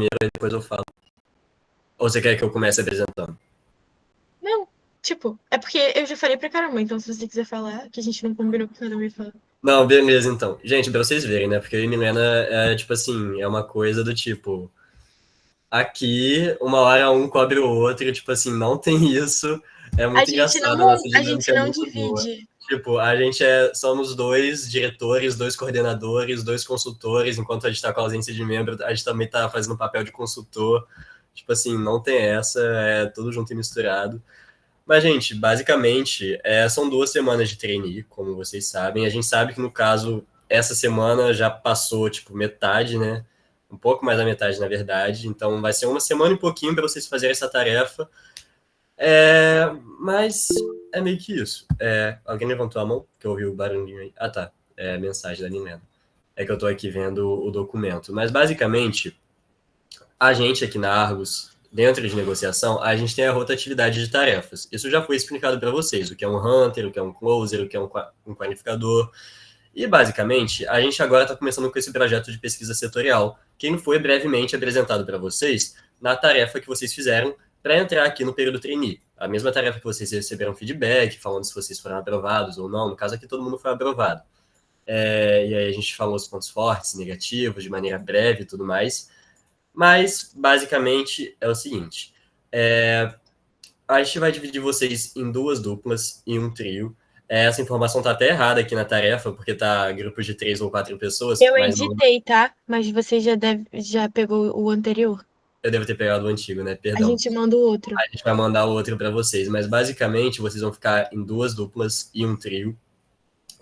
e depois eu falo. Ou você quer que eu comece apresentando? Não, tipo, é porque eu já falei pra caramba, então se você quiser falar, que a gente não combinou que cada um ia falar. Não, beleza, então. Gente, pra vocês verem, né? Porque eu e Milena é, tipo assim, é uma coisa do tipo... Aqui, uma hora um cobre o outro, tipo assim, não tem isso. É muito engraçado, a nossa A gente dinâmica é não muito boa. divide. Tipo, a gente somos dois diretores, dois coordenadores, dois consultores, enquanto a gente está com a ausência de membro, a gente também está fazendo o papel de consultor. Tipo assim, não tem essa, é tudo junto e misturado. Mas, gente, basicamente, são 2 semanas de trainee, como vocês sabem. A gente sabe que, no caso, essa semana já passou, tipo, metade, né? Um pouco mais da metade, na verdade. Então, vai ser uma semana e pouquinho para vocês fazerem essa tarefa. Mas é meio que isso. Alguém levantou a mão? Que eu ouvi o barulhinho aí. Ah, tá. É a mensagem da Nilena. É que eu tô aqui vendo o documento. Mas, basicamente, a gente aqui na Argos, dentro de negociação, a gente tem a rotatividade de tarefas. Isso já foi explicado para vocês, o que é um hunter, o que é um closer, o que é um qualificador. E, basicamente, a gente agora está começando com esse projeto de pesquisa setorial, que foi brevemente apresentado para vocês na tarefa que vocês fizeram para entrar aqui no período trainee. A mesma tarefa que vocês receberam feedback, falando se vocês foram aprovados ou não. No caso aqui, todo mundo foi aprovado. E aí a gente falou os pontos fortes, negativos, de maneira breve e tudo mais. Mas, basicamente, é o seguinte. A gente vai dividir vocês em 2 duplas e um trio. Essa informação tá até errada aqui na tarefa, porque tá grupos de 3 ou 4 pessoas, Eu mas não, editei, tá? Mas você já pegou o anterior. eu devo ter pegado o antigo, né? A Perdão. gente manda o outro. A gente vai mandar o outro para vocês, mas basicamente vocês vão ficar em 2 duplas e um trio,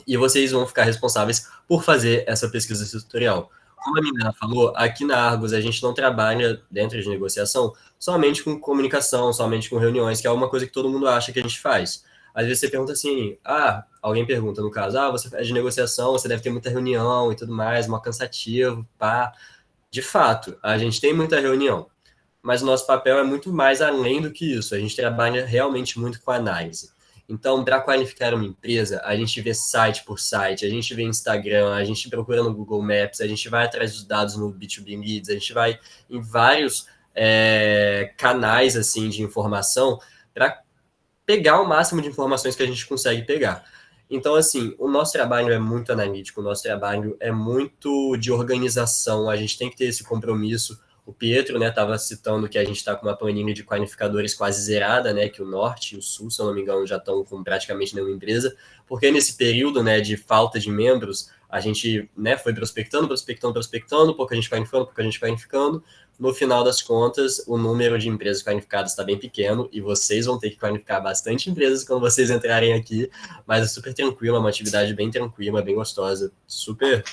e vocês vão ficar responsáveis por fazer essa pesquisa tutorial. Como a menina falou, aqui na Argos a gente não trabalha dentro de negociação somente com comunicação, somente com reuniões, que é uma coisa que todo mundo acha que a gente faz. Às vezes você pergunta assim, alguém pergunta no caso, você faz de negociação, você deve ter muita reunião e tudo mais, mó cansativo, pá. De fato, a gente tem muita reunião, mas o nosso papel é muito mais além do que isso. A gente trabalha realmente muito com análise. Então, para qualificar uma empresa, a gente vê site por site, a gente vê Instagram, a gente procura no Google Maps, a gente vai atrás dos dados no B2B Leads, a gente vai em vários canais assim de informação para pegar o máximo de informações que a gente consegue pegar. Então, assim, o nosso trabalho é muito analítico, o nosso trabalho é muito de organização, a gente tem que ter esse compromisso. O Pietro, né, estava citando que a gente está com uma planilha de qualificadores quase zerada, né, que o Norte e o Sul, se eu não me engano, já estão com praticamente nenhuma empresa, porque nesse período, né, de falta de membros, a gente, né, foi prospectando, pouco a gente qualificando, no final das contas, o número de empresas qualificadas está bem pequeno e vocês vão ter que qualificar bastante empresas quando vocês entrarem aqui, mas é super tranquilo, é uma atividade bem tranquila, bem gostosa, super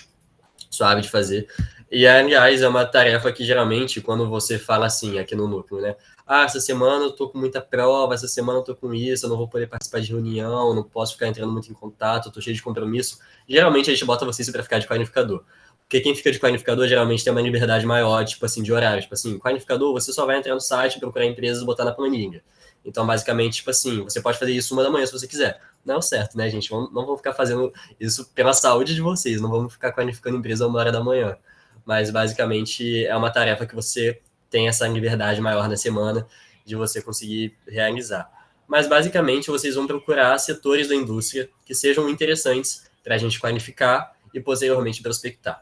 suave de fazer. E, aliás, é uma tarefa que geralmente, quando você fala assim, aqui no núcleo, né? Essa semana eu tô com muita prova, essa semana eu tô com isso, eu não vou poder participar de reunião, não posso ficar entrando muito em contato, eu tô cheio de compromisso. Geralmente a gente bota vocês para ficar de qualificador. Porque quem fica de qualificador geralmente tem uma liberdade maior, tipo assim, de horário. Tipo assim, qualificador, você só vai entrar no site, procurar empresas e botar na planilha. Então, basicamente, tipo assim, você pode fazer isso 1 da manhã se você quiser. Não é o certo, né, gente? Não vamos ficar fazendo isso pela saúde de vocês, não vamos ficar qualificando empresa 1 hora da manhã. Mas, basicamente, é uma tarefa que você tem essa liberdade maior na semana de você conseguir realizar. Mas, basicamente, vocês vão procurar setores da indústria que sejam interessantes para a gente qualificar e, posteriormente, prospectar.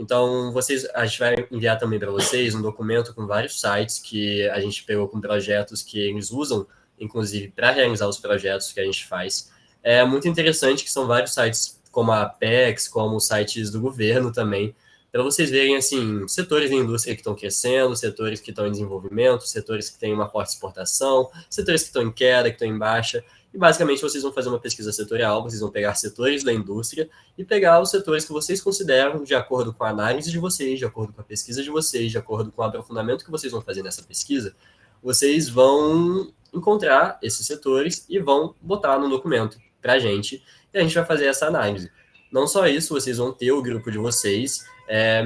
Então, a gente vai enviar também para vocês um documento com vários sites que a gente pegou com projetos que eles usam, inclusive, para realizar os projetos que a gente faz. É muito interessante que são vários sites, como a Apex, como sites do governo também, para vocês verem, assim, setores da indústria que estão crescendo, setores que estão em desenvolvimento, setores que têm uma forte exportação, setores que estão em queda, que estão em baixa. E, basicamente, vocês vão fazer uma pesquisa setorial, vocês vão pegar setores da indústria e pegar os setores que vocês consideram, de acordo com a análise de vocês, de acordo com a pesquisa de vocês, de acordo com o aprofundamento que vocês vão fazer nessa pesquisa, vocês vão encontrar esses setores e vão botar no documento para a gente, e a gente vai fazer essa análise. Não só isso, vocês vão ter o grupo de vocês,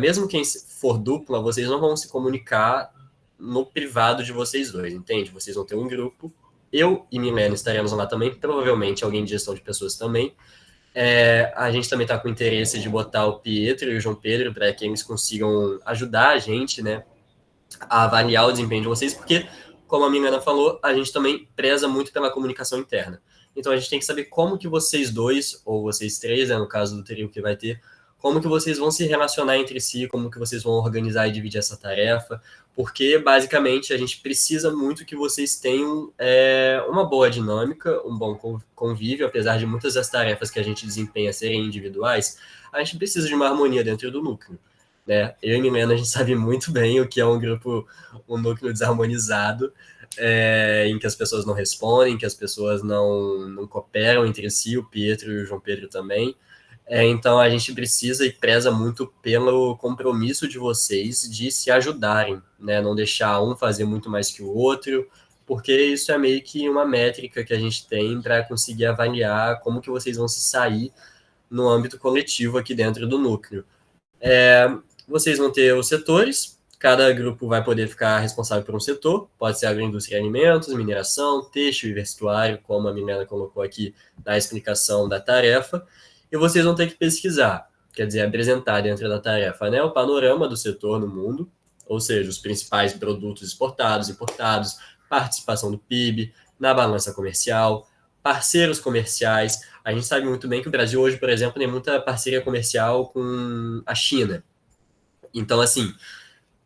mesmo quem for dupla, vocês não vão se comunicar no privado de vocês dois, entende? Vocês vão ter um grupo, eu e Milena estaremos lá também, provavelmente alguém de gestão de pessoas também. A gente também está com interesse de botar o Pietro e o João Pedro para que eles consigam ajudar a gente, né, a avaliar o desempenho de vocês, porque, como a Milena falou, a gente também preza muito pela comunicação interna. Então a gente tem que saber como que vocês dois, ou vocês três, no caso do trio que vai ter, como que vocês vão se relacionar entre si, como que vocês vão organizar e dividir essa tarefa, porque basicamente a gente precisa muito que vocês tenham uma boa dinâmica, um bom convívio, apesar de muitas das tarefas que a gente desempenha serem individuais, a gente precisa de uma harmonia dentro do núcleo. Né? Eu e Milena, a gente sabe muito bem o que é um grupo, um núcleo desarmonizado, em que as pessoas não respondem, que as pessoas não cooperam entre si, o Pietro e o João Pedro também. Então a gente precisa e preza muito pelo compromisso de vocês de se ajudarem, né? Não deixar um fazer muito mais que o outro, porque isso é meio que uma métrica que a gente tem para conseguir avaliar como que vocês vão se sair no âmbito coletivo aqui dentro do núcleo. Vocês vão ter os setores, cada grupo vai poder ficar responsável por um setor, pode ser agroindústria e alimentos, mineração, têxtil e vestuário, como a Milena colocou aqui na explicação da tarefa, e vocês vão ter que pesquisar, quer dizer, apresentar dentro da tarefa, né, o panorama do setor no mundo, ou seja, os principais produtos exportados, importados, participação do PIB, na balança comercial, parceiros comerciais. A gente sabe muito bem que o Brasil hoje, por exemplo, tem muita parceria comercial com a China. Então, assim,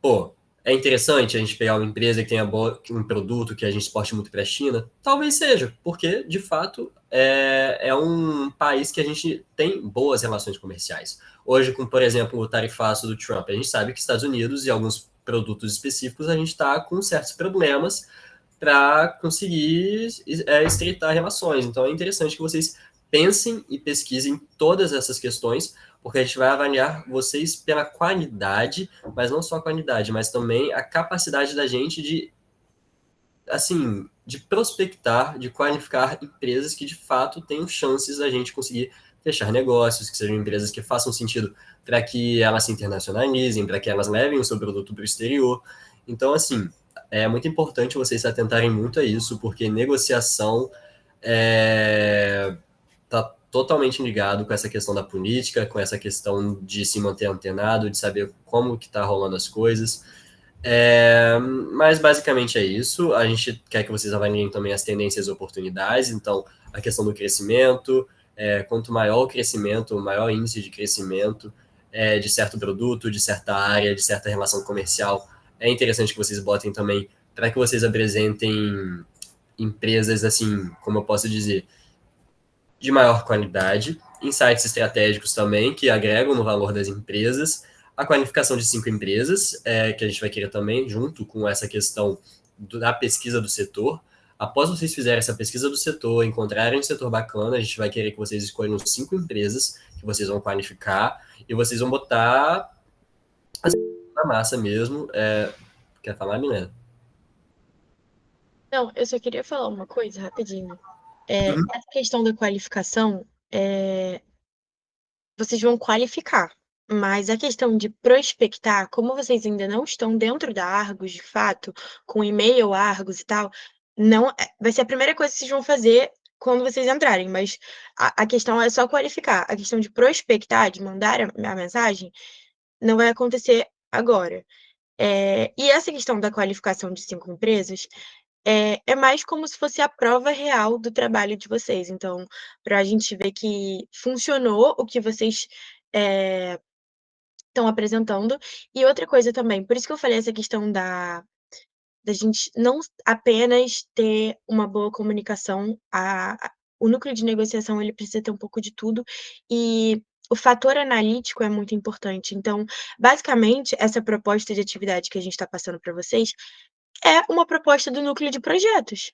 pô, é interessante a gente pegar uma empresa que tenha um produto que a gente exporte muito para a China? Talvez seja, porque, de fato, é um país que a gente tem boas relações comerciais. Hoje, com, por exemplo, o tarifaço do Trump, a gente sabe que Estados Unidos e alguns produtos específicos a gente está com certos problemas para conseguir estreitar relações. Então, é interessante que vocês pensem e pesquisem todas essas questões, porque a gente vai avaliar vocês pela qualidade, mas não só a qualidade, mas também a capacidade da gente de, assim, de prospectar, de qualificar empresas que de fato tenham chances da gente conseguir fechar negócios, que sejam empresas que façam sentido para que elas se internacionalizem, para que elas levem o seu produto para o exterior. Então, assim, é muito importante vocês se atentarem muito a isso, porque negociação está totalmente ligado com essa questão da política, com essa questão de se manter antenado, de saber como que está rolando as coisas. Mas basicamente é isso. A gente quer que vocês avaliem também as tendências e oportunidades. Então, a questão do crescimento, quanto maior o crescimento, maior índice de crescimento de certo produto, de certa área, de certa relação comercial, é interessante que vocês botem também para que vocês apresentem empresas assim, como eu posso dizer, de maior qualidade, insights estratégicos também, que agregam no valor das empresas, a qualificação de 5 empresas, que a gente vai querer também, junto com essa questão da pesquisa do setor. Após vocês fizerem essa pesquisa do setor, encontrarem um setor bacana, a gente vai querer que vocês escolham 5 empresas que vocês vão qualificar e vocês vão botar na massa mesmo. Quer falar, Milena? Não, eu só queria falar uma coisa rapidinho. Uhum. Essa questão da qualificação, vocês vão qualificar, mas a questão de prospectar, como vocês ainda não estão dentro da Argos, de fato, com e-mail Argos e tal, não vai ser a primeira coisa que vocês vão fazer quando vocês entrarem, mas a questão é só qualificar. A questão de prospectar, de mandar a mensagem, não vai acontecer agora. E essa questão da qualificação de 5 empresas é mais como se fosse a prova real do trabalho de vocês. Então, para a gente ver que funcionou o que vocês estão apresentando. E outra coisa também, por isso que eu falei essa questão da gente não apenas ter uma boa comunicação, o núcleo de negociação ele precisa ter um pouco de tudo, e o fator analítico é muito importante. Então, basicamente, essa proposta de atividade que a gente está passando para vocês é uma proposta do núcleo de projetos.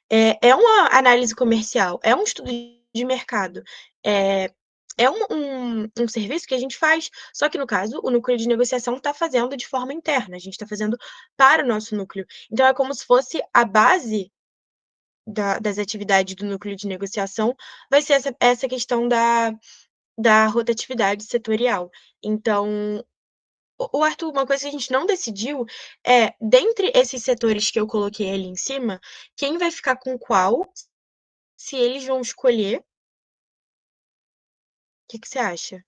É uma análise comercial, é um estudo de mercado, é é um serviço que a gente faz, só que no caso, o núcleo de negociação está fazendo de forma interna, a gente está fazendo para o nosso núcleo. Então é como se fosse a base das atividades do núcleo de negociação, vai ser essa questão da rotatividade setorial. Então, o Arthur, uma coisa que a gente não decidiu é, dentre esses setores que eu coloquei ali em cima, quem vai ficar com qual, se eles vão escolher. O que que você acha?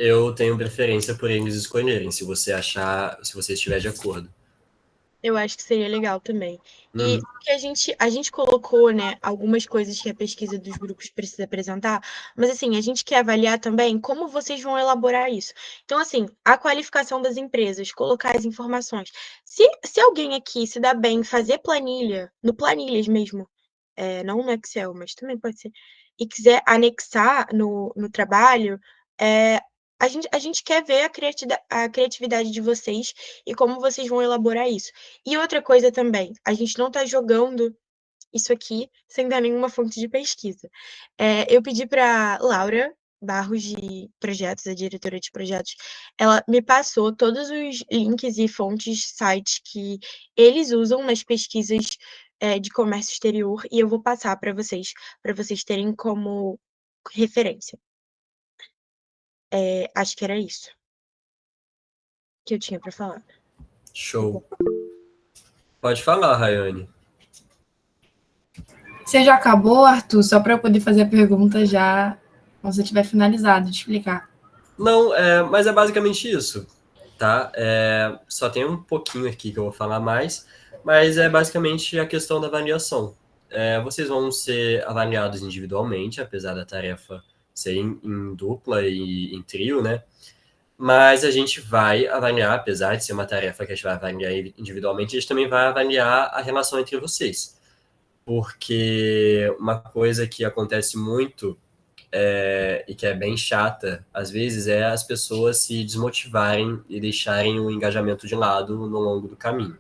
Eu tenho preferência por eles escolherem, se você estiver de acordo. Eu acho que seria legal também. E Uhum. que a gente colocou, né, algumas coisas que a pesquisa dos grupos precisa apresentar, mas assim, a gente quer avaliar também como vocês vão elaborar isso. Então, assim, a qualificação das empresas, colocar as informações. Se alguém aqui se dá bem em fazer planilha, no Planilhas mesmo, não no Excel, mas também pode ser, e quiser anexar no trabalho, eh, a gente quer ver a criatividade de vocês e como vocês vão elaborar isso. E outra coisa também, a gente não está jogando isso aqui sem dar nenhuma fonte de pesquisa. Eu pedi para Laura Barros de Projetos, a diretora de projetos, ela me passou todos os links e fontes, sites que eles usam nas pesquisas, de comércio exterior, e eu vou passar para vocês terem como referência. Acho que era isso que eu tinha para falar. Show. Pode falar, Rayane. Você já acabou, Arthur? Só para eu poder fazer a pergunta já quando você tiver finalizado de explicar. Não, mas é basicamente isso, tá? Só tem um pouquinho aqui que eu vou falar mais, mas é basicamente a questão da avaliação. Vocês vão ser avaliados individualmente, apesar da tarefa ser em dupla e em trio, né? Mas a gente vai avaliar, apesar de ser uma tarefa que a gente vai avaliar individualmente, a gente também vai avaliar a relação entre vocês. Porque uma coisa que acontece muito e que é bem chata, às vezes, é as pessoas se desmotivarem e deixarem o engajamento de lado no longo do caminho.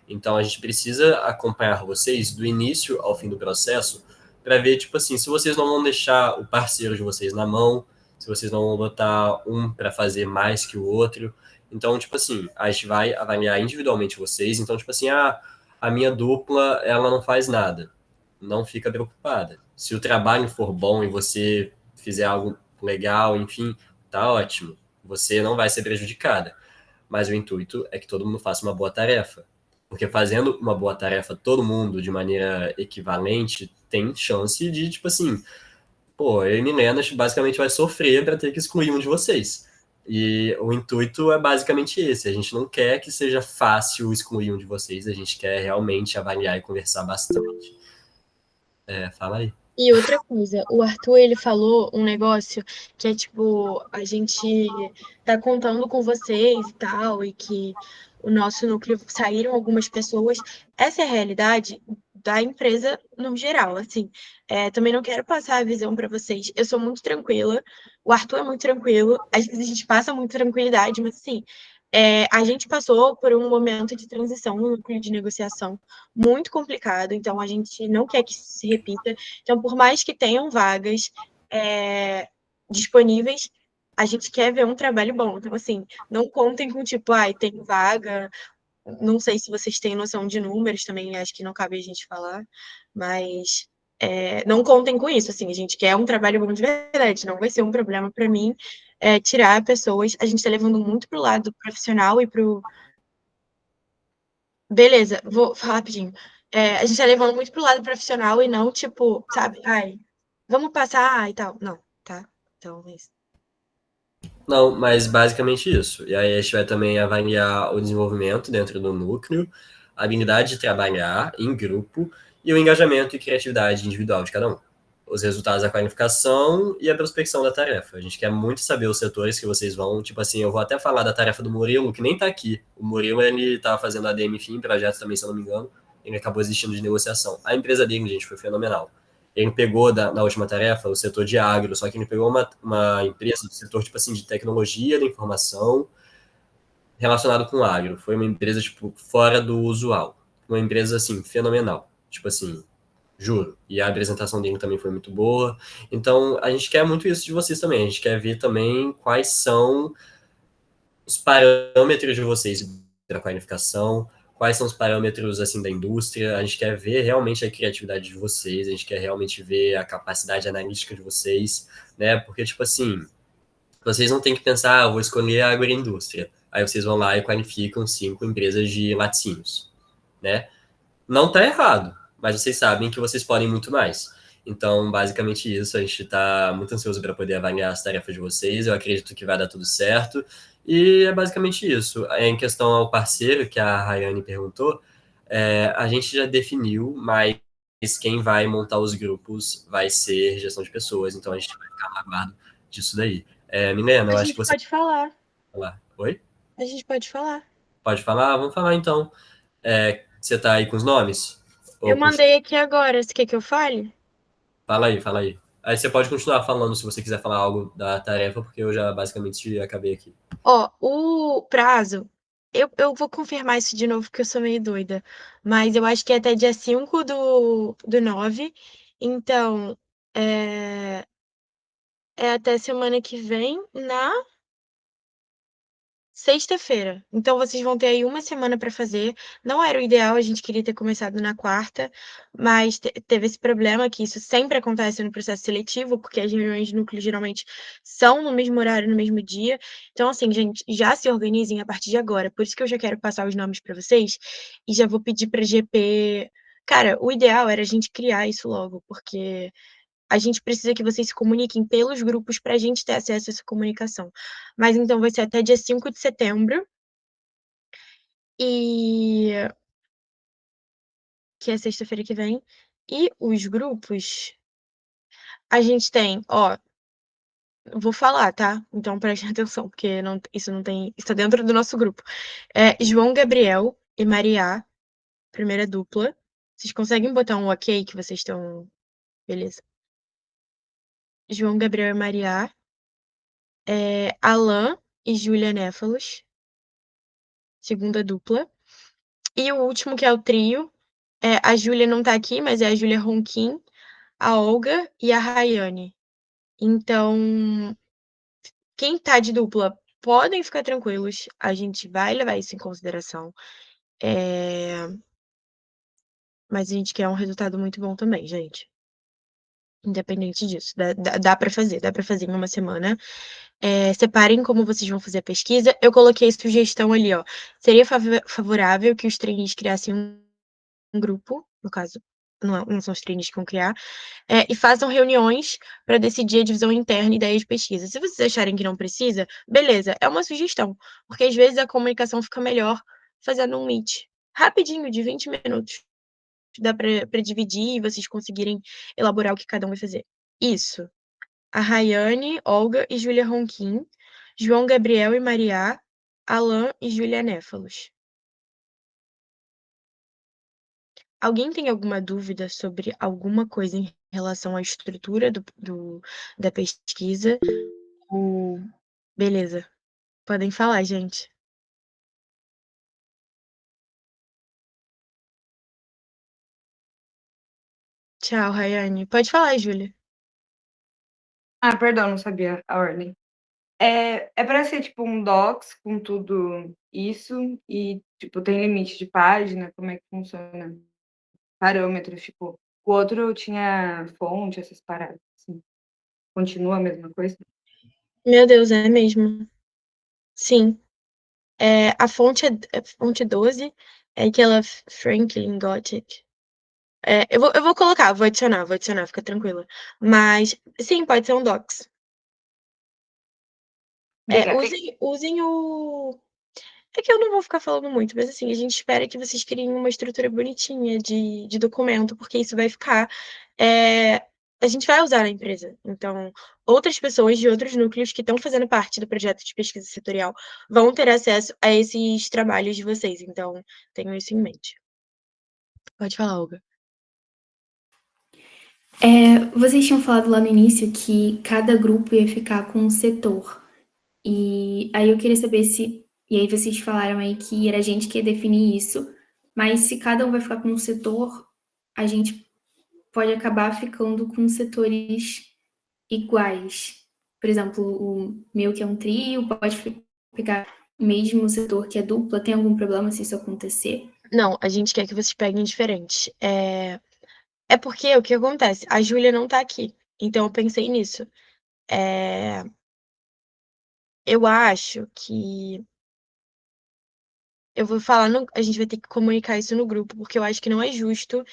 Então, a gente precisa acompanhar vocês do início ao fim do processo para ver, tipo assim, se vocês não vão deixar o parceiro de vocês na mão, se vocês não vão botar um para fazer mais que o outro. Então, tipo assim, a gente vai avaliar individualmente vocês. Então, tipo assim, a minha dupla, ela não faz nada. Não fica preocupada. Se o trabalho for bom e você fizer algo legal, enfim, tá ótimo. Você não vai ser prejudicada. Mas o intuito é que todo mundo faça uma boa tarefa. Porque fazendo uma boa tarefa, todo mundo, de maneira equivalente, tem chance de, tipo assim, pô, eu e Milena basicamente vai sofrer para ter que excluir um de vocês. E o intuito é basicamente esse. A gente não quer que seja fácil excluir um de vocês, a gente quer realmente avaliar e conversar bastante. Fala aí. E outra coisa, o Arthur, ele falou um negócio que é tipo, a gente tá contando com vocês e tal, e que o nosso núcleo saíram algumas pessoas. Essa é a realidade da empresa no geral, assim. Também não quero passar a visão para vocês. Eu sou muito tranquila, o Arthur é muito tranquilo, às vezes a gente passa muita tranquilidade, mas assim, a gente passou por um momento de transição no núcleo de negociação muito complicado, então a gente não quer que isso se repita. Então, por mais que tenham vagas disponíveis, a gente quer ver um trabalho bom. Então, assim, não contem com tipo, ai, tem vaga. Não sei se vocês têm noção de números também, acho que não cabe a gente falar, mas não contem com isso. Assim, a gente quer um trabalho bom de verdade, não vai ser um problema para mim tirar pessoas. A gente está levando muito pro lado profissional e pro. Beleza, vou falar rapidinho. A gente tá levando muito pro lado profissional e não, tipo, sabe, ai, vamos passar e tal. Não, tá? Então, é isso. Não, mas basicamente isso. E aí a gente vai também avaliar o desenvolvimento dentro do núcleo, a habilidade de trabalhar em grupo e o engajamento e criatividade individual de cada um. Os resultados da qualificação e a prospecção da tarefa. A gente quer muito saber os setores que vocês vão. Tipo assim, eu vou até falar da tarefa do Murilo, que nem tá aqui. O Murilo, ele tava fazendo ADM Fim, projetos também, se eu não me engano. Ele acabou existindo de negociação. A empresa dele, gente, foi fenomenal. Ele pegou na última tarefa o setor de agro, só que ele pegou uma empresa do setor, tipo assim, de tecnologia da informação relacionado com agro. Foi uma empresa, tipo, fora do usual. Uma empresa, assim, fenomenal. Tipo assim, juro. E a apresentação dele também foi muito boa. Então, a gente quer muito isso de vocês também. A gente quer ver também quais são os parâmetros de vocês para a qualificação, quais são os parâmetros assim da indústria. A gente quer ver realmente a criatividade de vocês, a gente quer realmente ver a capacidade analítica de vocês, né? Porque tipo assim, vocês não têm que pensar, vou escolher a agroindústria. Aí vocês vão lá e qualificam 5 empresas de laticínios, né? Não tá errado, mas vocês sabem que vocês podem muito mais. Então, basicamente isso, a gente está muito ansioso para poder avaliar as tarefas de vocês, eu acredito que vai dar tudo certo, e é basicamente isso. Em questão ao parceiro, que a Rayane perguntou, a gente já definiu, mas quem vai montar os grupos vai ser gestão de pessoas, então a gente vai ficar no aguardo disso daí. Milena, A eu acho que gente você pode falar. pode falar. Oi? A gente pode falar. Pode falar? Vamos falar então. Você tá aí com os nomes? Eu Ou puxa? mandei aqui agora. Você quer que eu fale? Fala aí, fala aí. Aí você pode continuar falando se você quiser falar algo da tarefa, porque eu já basicamente acabei aqui. Ó, o prazo. Eu vou confirmar isso de novo, porque eu sou meio doida. Mas eu acho que é até dia 5 do 9. Então, é, é até semana que vem, na sexta-feira. Então vocês vão ter aí uma semana para fazer. Não era o ideal, a gente queria ter começado na quarta, mas teve esse problema que isso sempre acontece no processo seletivo, porque as reuniões de núcleo geralmente são no mesmo horário, no mesmo dia. Então, assim, gente, já se organizem a partir de agora. Por isso que eu já quero passar os nomes para vocês e já vou pedir para GP. Cara, o ideal era a gente criar isso logo, porque a gente precisa que vocês se comuniquem pelos grupos para a gente ter acesso a essa comunicação. Mas então vai ser até dia 5 de setembro, e que é sexta-feira que vem. E os grupos, a gente tem, ó, vou falar, tá? Então preste atenção, porque isso não tem. Isso tá dentro do nosso grupo. João Gabriel e Maria, primeira dupla. Vocês conseguem botar um ok que vocês estão. Beleza. João Gabriel e Maria. Alan e Júlia Néfalos, segunda dupla. E o último, que é o trio, a Júlia não tá aqui, mas é a Júlia Ronquin, a Olga e a Rayane. Então, quem tá de dupla, podem ficar tranquilos, a gente vai levar isso em consideração. Mas a gente quer um resultado muito bom também, gente. Independente disso, dá para fazer, dá para fazer em uma semana. Separem como vocês vão fazer a pesquisa. Eu coloquei sugestão ali, ó. Seria favorável que os trainees criassem um grupo, no caso, não são os trainees que vão criar, e façam reuniões para decidir a divisão interna e ideias de pesquisa. Se vocês acharem que não precisa, beleza, é uma sugestão, porque às vezes a comunicação fica melhor fazendo um meet rapidinho, de 20 minutos. Dá para dividir e vocês conseguirem elaborar o que cada um vai fazer. Isso. A Rayane, Olga e Júlia Ronquin, João Gabriel e Maria, Alan e Júlia Néfalos. Alguém tem alguma dúvida sobre alguma coisa em relação à estrutura da pesquisa? Ou... Beleza, podem falar, gente. Tchau, Rayane. Pode falar, Júlia. Ah, perdão, não sabia a ordem. É para ser tipo um docs com tudo isso e tipo tem limite de página, como é que funciona? Parâmetros, tipo, o outro tinha fonte, essas paradas, assim. Continua a mesma coisa? Meu Deus, é mesmo. Sim. A fonte é fonte 12, é aquela Franklin Gothic. Eu vou colocar, vou adicionar, fica tranquila. Mas, sim, pode ser um docs. Obrigada. Usem o. É que eu não vou ficar falando muito, mas assim, a gente espera que vocês criem uma estrutura bonitinha de documento, porque isso vai ficar. é, a gente vai usar na empresa. Então, outras pessoas de outros núcleos que estão fazendo parte do projeto de pesquisa setorial vão ter acesso a esses trabalhos de vocês. Então, tenham isso em mente. Pode falar, Olga. Vocês tinham falado lá no início que cada grupo ia ficar com um setor. E aí eu queria saber se. E aí vocês falaram aí que era a gente que ia definir isso, mas se cada um vai ficar com um setor, a gente pode acabar ficando com setores iguais. Por exemplo, o meu, que é um trio, pode pegar o mesmo setor que é dupla. Tem algum problema se isso acontecer? Não, a gente quer que vocês peguem diferentes. É porque o que acontece? A Júlia não tá aqui. Então eu pensei nisso. É, Eu acho que eu vou falar, a gente vai ter que comunicar isso no grupo, porque eu acho que não é justo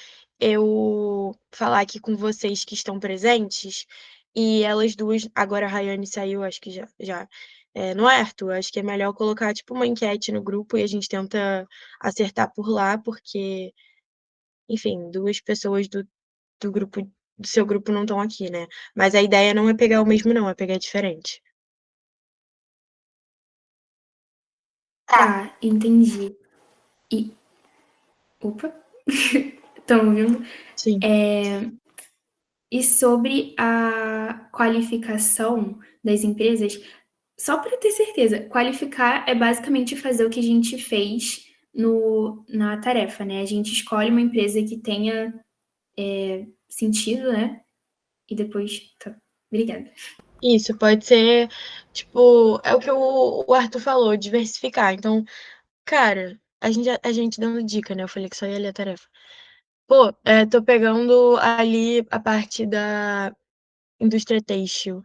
eu falar aqui com vocês que estão presentes, e elas duas agora a Rayane saiu, acho que já não é, Arthur? Acho que é melhor colocar, tipo, uma enquete no grupo e a gente tenta acertar por lá, porque, enfim, 2 pessoas do grupo do seu grupo não estão aqui, né. Mas a ideia não é pegar o mesmo não, é pegar diferente. Tá, entendi. E opa, estão ouvindo? Sim. E sobre a qualificação das empresas, só para ter certeza, qualificar é basicamente fazer o que a gente fez na tarefa, né? A gente escolhe uma empresa que tenha sentido, né? E depois. Tá. Obrigada. Isso, pode ser, tipo, é o que o Arthur falou, diversificar. Então, cara, a gente dando dica, né, eu falei que só ia ler a tarefa. Pô, tô pegando ali a parte da indústria têxtil.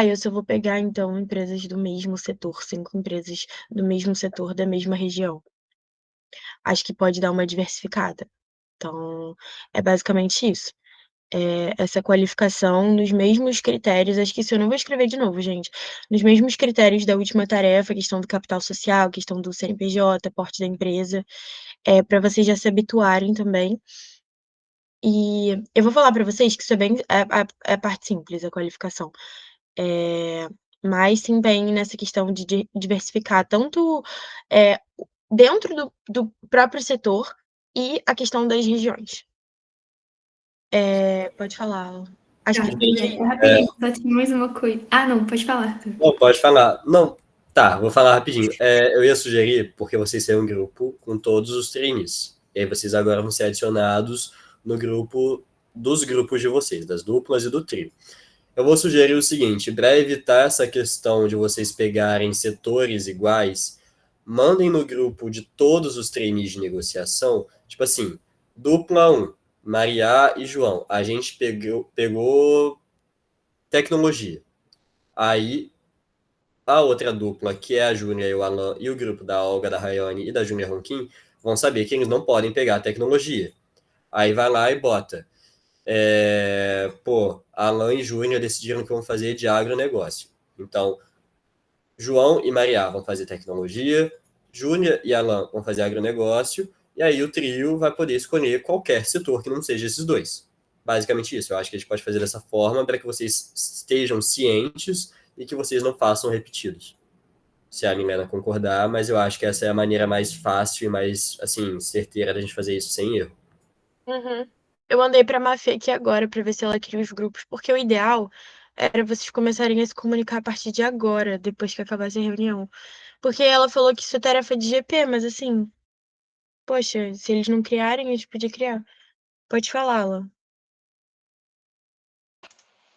Eu só vou pegar, então, empresas do mesmo setor, 5 empresas do mesmo setor, da mesma região. Acho que pode dar uma diversificada. Então, é basicamente isso. Essa qualificação nos mesmos critérios, acho que isso eu não vou escrever de novo, gente, nos mesmos critérios da última tarefa, questão do capital social, questão do CNPJ, porte da empresa, para vocês já se habituarem também. E eu vou falar para vocês que isso é bem a parte simples, a qualificação. Mas se empenhem nessa questão de diversificar tanto, dentro do próprio setor e a questão das regiões. Pode falar, Alan. Acho Tá, que rapidinho, só tinha mais uma coisa. Ah, não, pode falar, Arthur. Não, pode falar. Não, tá, vou falar rapidinho. Eu ia sugerir, porque vocês têm um grupo com todos os trainees. E aí vocês agora vão ser adicionados no grupo dos grupos de vocês, das duplas e do trio. Eu vou sugerir o seguinte, para evitar essa questão de vocês pegarem setores iguais, mandem no grupo de todos os trainees de negociação, tipo assim, dupla 1, Maria e João, a gente pegou tecnologia. Aí, a outra dupla, que é a Júnia e o Alan, e o grupo da Olga, da Rayane e da Júnia Ronquim, vão saber que eles não podem pegar tecnologia. Aí vai lá e bota. Alan e Júnior decidiram que vão fazer de agronegócio. Então, João e Maria vão fazer tecnologia, Júnior e Alan vão fazer agronegócio, e aí o trio vai poder escolher qualquer setor que não seja esses dois. Basicamente isso. Eu acho que a gente pode fazer dessa forma para que vocês estejam cientes e que vocês não façam repetidos. Se a Milena concordar, mas eu acho que essa é a maneira mais fácil e mais, assim, certeira da gente fazer isso sem erro. Uhum. Eu mandei pra Mafê aqui agora pra ver se ela cria os grupos, porque o ideal era vocês começarem a se comunicar a partir de agora, depois que acabasse a reunião. Porque ela falou que isso é tarefa de GP, mas assim, poxa, se eles não criarem, a gente podia criar. Pode falar, Alan.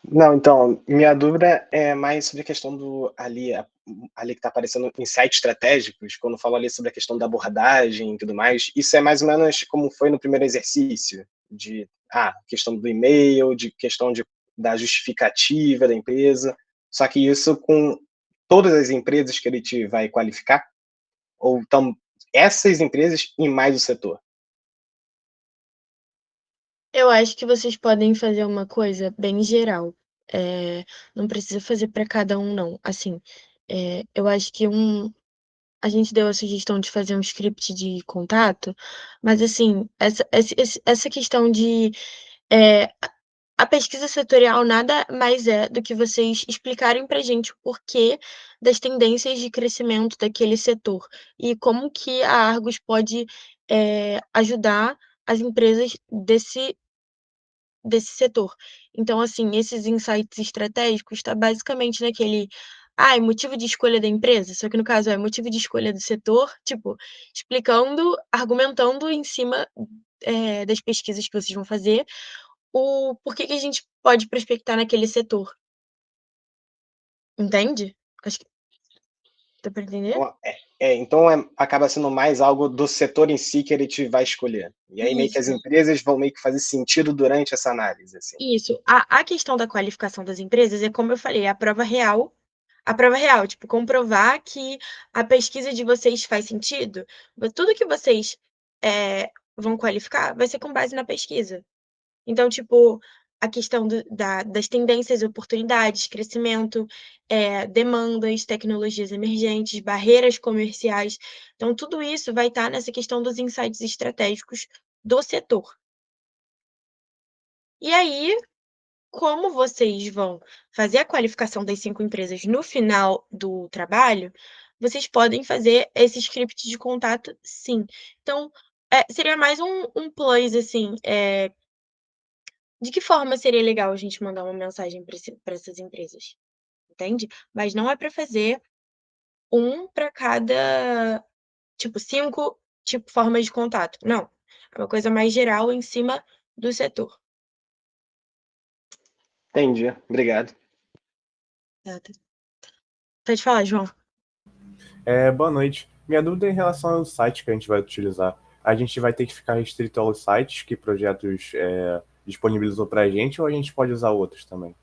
Não, então, minha dúvida é mais sobre a questão ali que está aparecendo insights estratégicos, quando falo ali sobre a questão da abordagem e tudo mais, isso é mais ou menos como foi no primeiro exercício, de questão do e-mail, de questão da justificativa da empresa, só que isso com todas as empresas que ele te vai qualificar, ou então essas empresas e mais o setor? Eu acho que vocês podem fazer uma coisa bem geral. Não precisa fazer para cada um, não. Assim, eu acho que a gente deu a sugestão de fazer um script de contato, mas assim, essa questão de a pesquisa setorial nada mais é do que vocês explicarem para a gente o porquê das tendências de crescimento daquele setor e como que a Argos pode ajudar as empresas desse setor. Então, assim, esses insights estratégicos está basicamente naquele, é motivo de escolha da empresa, só que no caso é motivo de escolha do setor, tipo, explicando, argumentando em cima, das pesquisas que vocês vão fazer, o porquê que a gente pode prospectar naquele setor. Entende? Acho que deu pra entender? Então acaba sendo mais algo do setor em si que ele te vai escolher. E aí meio que as Isso. empresas vão meio que fazer sentido durante essa análise, assim. Isso. A questão da qualificação das empresas é como eu falei, a prova real, tipo, comprovar que a pesquisa de vocês faz sentido. Tudo que vocês vão qualificar vai ser com base na pesquisa. Então, tipo, a questão das tendências, oportunidades, crescimento, demandas, tecnologias emergentes, barreiras comerciais. Então, tudo isso vai estar nessa questão dos insights estratégicos do setor. E aí, como vocês vão fazer a qualificação das 5 empresas no final do trabalho, vocês podem fazer esse script de contato, sim. Então, seria mais um plus, assim, de que forma seria legal a gente mandar uma mensagem para essas empresas, entende? Mas não é para fazer um para cada, tipo, 5, tipo, formas de contato, não. É uma coisa mais geral em cima do setor. Entendi, obrigado. Certo. Pode falar, João. Boa noite. Minha dúvida é em relação ao site que a gente vai utilizar. A gente vai ter que ficar restrito aos sites que projetos disponibilizou para a gente, ou a gente pode usar outros também?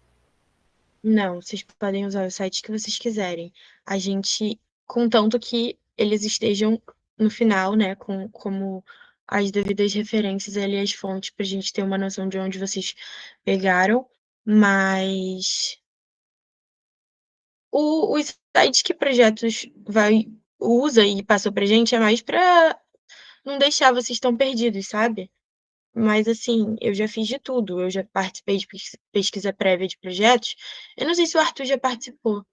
Não, vocês podem usar os sites que vocês quiserem. A gente, contanto que eles estejam no final, né, como as devidas referências ali, as fontes, pra gente ter uma noção de onde vocês pegaram, mas os sites que projetos usa e passou pra gente é mais pra não deixar vocês tão perdidos, sabe? Mas, assim, eu já fiz de tudo. Eu já participei de pesquisa prévia de projetos. Eu não sei se o Arthur já participou,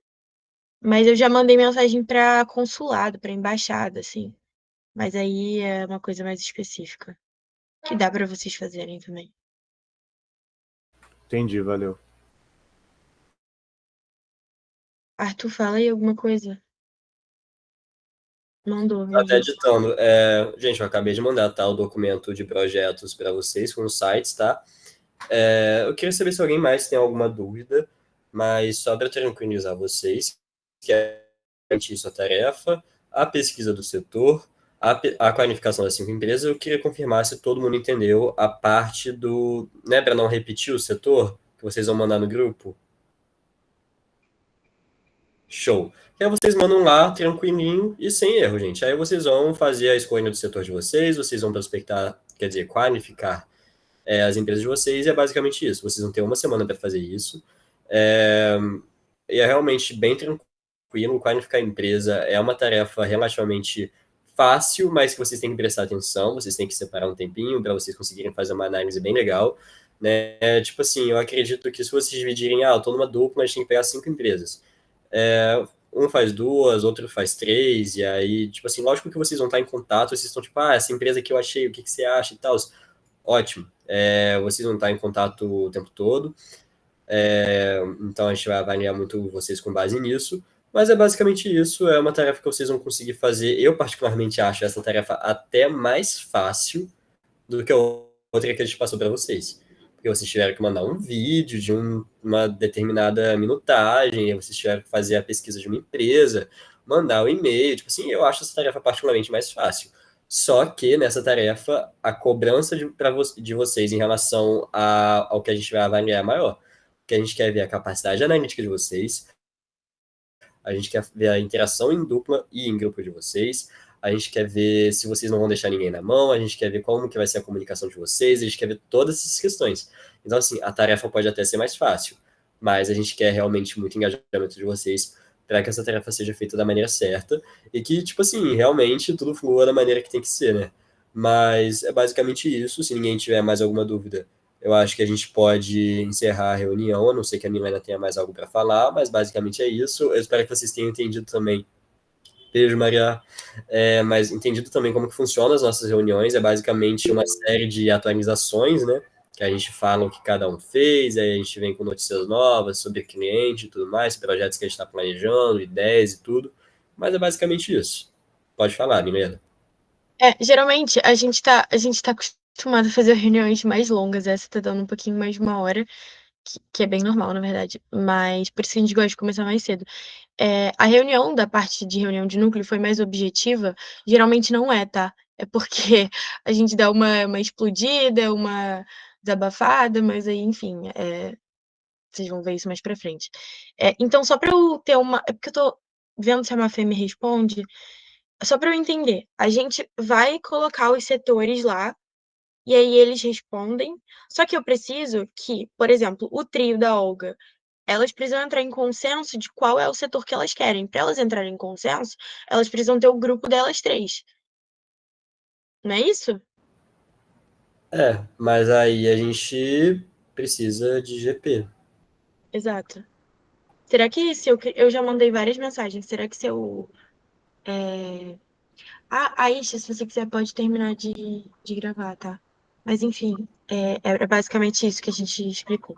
mas eu já mandei mensagem para consulado, para embaixada, assim. Mas aí é uma coisa mais específica, que dá para vocês fazerem também. Entendi, valeu. Arthur, fala aí alguma coisa. Mandou, Tá até viu? editando. Gente, eu acabei de mandar, tá, o documento de projetos para vocês com os sites, tá? Eu queria saber se alguém mais tem alguma dúvida, mas só para tranquilizar vocês, que é isso a tarefa, a pesquisa do setor, a qualificação das 5 empresas, eu queria confirmar se todo mundo entendeu a parte do, né, para não repetir o setor, que vocês vão mandar no grupo. Show. E aí vocês mandam lá, tranquilinho e sem erro, gente. Aí vocês vão fazer a escolha do setor de vocês vão prospectar, quer dizer, qualificar as empresas de vocês, e é basicamente isso. Vocês vão ter uma semana para fazer isso. E é realmente bem tranquilo. Qualificar a empresa é uma tarefa relativamente fácil, mas que vocês têm que prestar atenção, vocês têm que separar um tempinho para vocês conseguirem fazer uma análise bem legal. Né? Tipo assim, eu acredito que se vocês dividirem, eu tô numa dupla, a gente tem que pegar 5 empresas. Um faz 2, outro faz 3, e aí, tipo assim, lógico que vocês vão estar em contato, vocês estão tipo, essa empresa que eu achei, o que você acha e tal. Ótimo. Vocês vão estar em contato o tempo todo. Então a gente vai avaliar muito vocês com base nisso. Mas é basicamente isso, é uma tarefa que vocês vão conseguir fazer. Eu particularmente acho essa tarefa até mais fácil do que a outra que a gente passou para vocês. Porque vocês tiveram que mandar um vídeo de uma determinada minutagem, vocês tiveram que fazer a pesquisa de uma empresa, mandar o e-mail, tipo assim, eu acho essa tarefa particularmente mais fácil. Só que nessa tarefa, a cobrança de vocês em relação ao que a gente vai avaliar é maior. Porque a gente quer ver a capacidade analítica de vocês, a gente quer ver a interação em dupla e em grupo de vocês, a gente quer ver se vocês não vão deixar ninguém na mão, a gente quer ver como que vai ser a comunicação de vocês, a gente quer ver todas essas questões. Então, assim, a tarefa pode até ser mais fácil, mas a gente quer realmente muito engajamento de vocês para que essa tarefa seja feita da maneira certa e que, tipo assim, realmente tudo flua da maneira que tem que ser, né? Mas é basicamente isso. Se ninguém tiver mais alguma dúvida, eu acho que a gente pode encerrar a reunião, a não ser que a Milena tenha mais algo para falar, mas basicamente é isso. Eu espero que vocês tenham entendido também. Beijo, Maria. Mas entendido também como que funcionam as nossas reuniões, é basicamente uma série de atualizações, né? Que a gente fala o que cada um fez, aí a gente vem com notícias novas sobre cliente e tudo mais, projetos que a gente está planejando, ideias e tudo. Mas é basicamente isso. Pode falar, Milena. Geralmente a gente tá acostumado a fazer reuniões mais longas, essa tá dando um pouquinho mais de 1 hora, que é bem normal, na verdade, mas por isso que a gente gosta de começar mais cedo. A reunião da parte de reunião de núcleo foi mais objetiva? Geralmente não é, tá? É porque a gente dá uma explodida, uma desabafada, mas aí, enfim, vocês vão ver isso mais pra frente. Então, só pra eu ter é porque eu tô vendo se a Mafê me responde. Só para eu entender, a gente vai colocar os setores lá e aí eles respondem. Só que eu preciso que, por exemplo, o trio da Olga, elas precisam entrar em consenso de qual é o setor que elas querem. Para elas entrarem em consenso, elas precisam ter o grupo delas 3. Não é isso? Mas aí a gente precisa de GP. Exato. Será que se eu já mandei várias mensagens, será que se eu... Aisha, se você quiser, pode terminar de gravar, tá? Mas enfim, é basicamente isso que a gente explicou.